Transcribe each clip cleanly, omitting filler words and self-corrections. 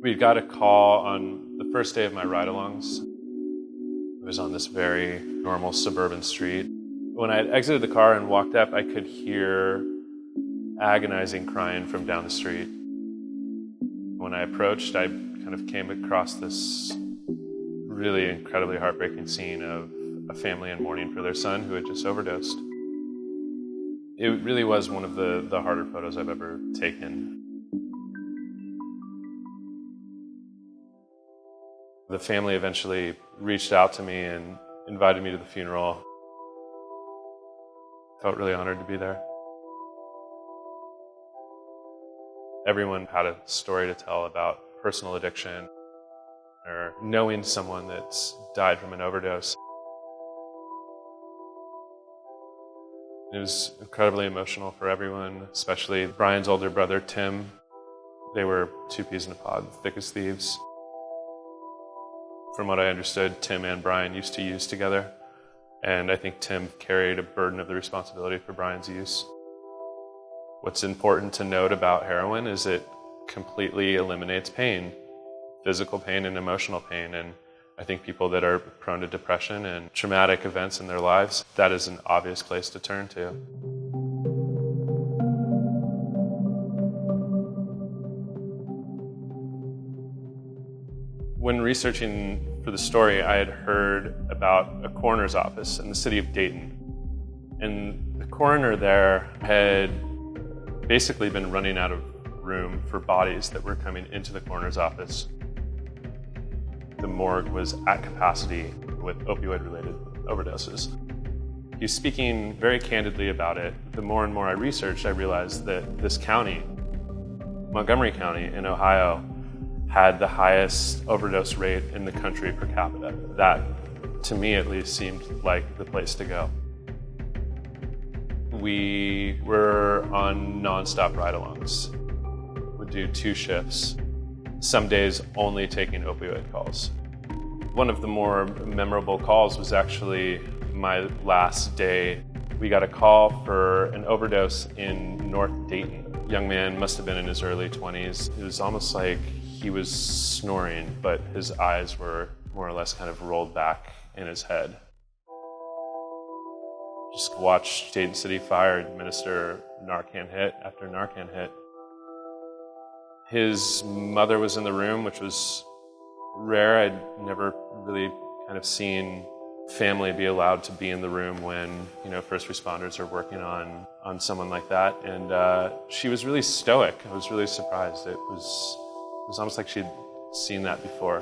We got a call on the first day of my ride-alongs. It was on this very normal suburban street. When I had exited the car and walked up, I could hear agonizing crying from down the street. When I approached, I kind of came across this really incredibly heartbreaking scene of a family in mourning for their son who had just overdosed. It really was one of the harder photos I've ever taken. The family eventually reached out to me and invited me to the funeral. Felt really honored to be there. Everyone had a story to tell about personal addiction or knowing someone that's died from an overdose. It was incredibly emotional for everyone, especially Brian's older brother, Tim. They were two peas in a pod, thick as thieves. From what I understood, Tim and Brian used to use together, and I think Tim carried a burden of the responsibility for Brian's use. What's important to note about heroin is it completely eliminates pain, physical pain and emotional pain, and I think people that are prone to depression and traumatic events in their lives, that is an obvious place to turn to. When researching for the story, I had heard about a coroner's office in the city of Dayton. And the coroner there had basically been running out of room for bodies that were coming into the coroner's office. The morgue was at capacity with opioid-related overdoses. He was speaking very candidly about it. The more and more I researched, I realized that this county, Montgomery County in Ohio, had the highest overdose rate in the country per capita. That, to me at least, seemed like the place to go. We were on nonstop ride-alongs. Would do 2 shifts, some days only taking opioid calls. One of the more memorable calls was actually my last day. We got a call for an overdose in North Dayton. Young man must have been in his early 20s. It was almost like he was snoring, but his eyes were more or less kind of rolled back in his head. Just watched Dayton City Fire administer Narcan hit after Narcan hit. His mother was in the room, which was rare. I'd never really kind of seen family be allowed to be in the room when, first responders are working on someone like that. And she was really stoic. I was really surprised. It was almost like she'd seen that before.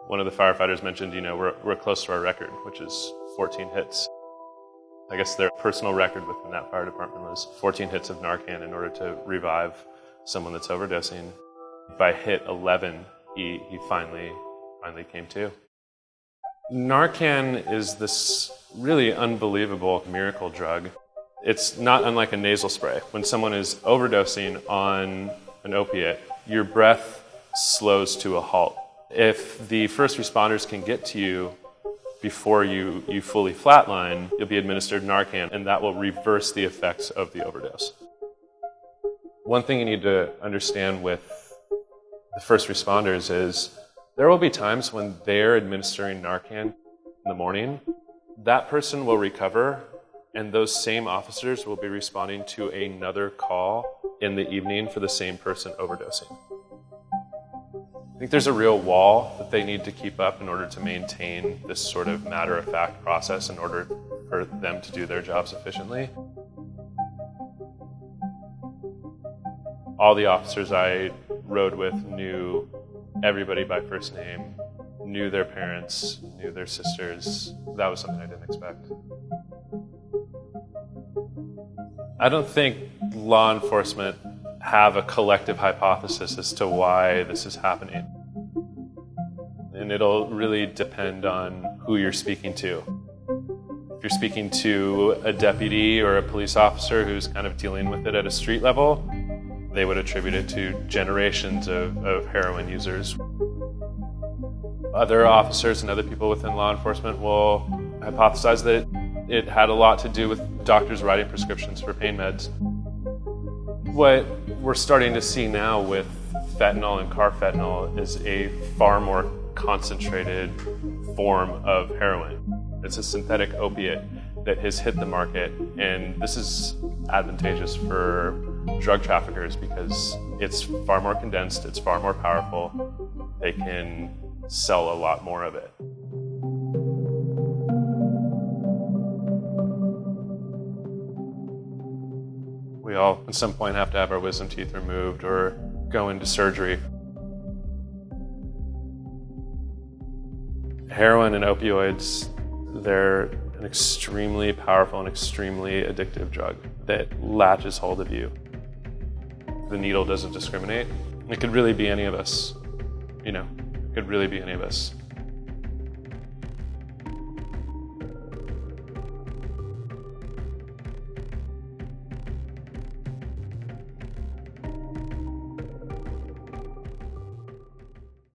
One of the firefighters mentioned, we're close to our record, which is 14 hits. I guess their personal record within that fire department was 14 hits of Narcan in order to revive someone that's overdosing. By hit 11, he finally came to. Narcan is this really unbelievable miracle drug. It's not unlike a nasal spray. When someone is overdosing on an opiate, your breath slows to a halt. If the first responders can get to you before you fully flatline, you'll be administered Narcan, and that will reverse the effects of the overdose. One thing you need to understand with the first responders is there will be times when they're administering Narcan in the morning. That person will recover, and those same officers will be responding to another call in the evening for the same person overdosing. I think there's a real wall that they need to keep up in order to maintain this sort of matter-of-fact process in order for them to do their jobs efficiently. All the officers I rode with knew everybody by first name, knew their parents, knew their sisters. That was something I didn't expect. I don't think law enforcement have a collective hypothesis as to why this is happening. And it'll really depend on who you're speaking to. If you're speaking to a deputy or a police officer who's kind of dealing with it at a street level, they would attribute it to generations of heroin users. Other officers and other people within law enforcement will hypothesize that it had a lot to do with doctors writing prescriptions for pain meds. What we're starting to see now with fentanyl and carfentanil is a far more concentrated form of heroin. It's a synthetic opiate that has hit the market, and this is advantageous for drug traffickers because it's far more condensed, it's far more powerful. They can sell a lot more of it. We all, at some point, have to have our wisdom teeth removed or go into surgery. Heroin and opioids, they're an extremely powerful and extremely addictive drug that latches hold of you. The needle doesn't discriminate. It could really be any of us, it could really be any of us.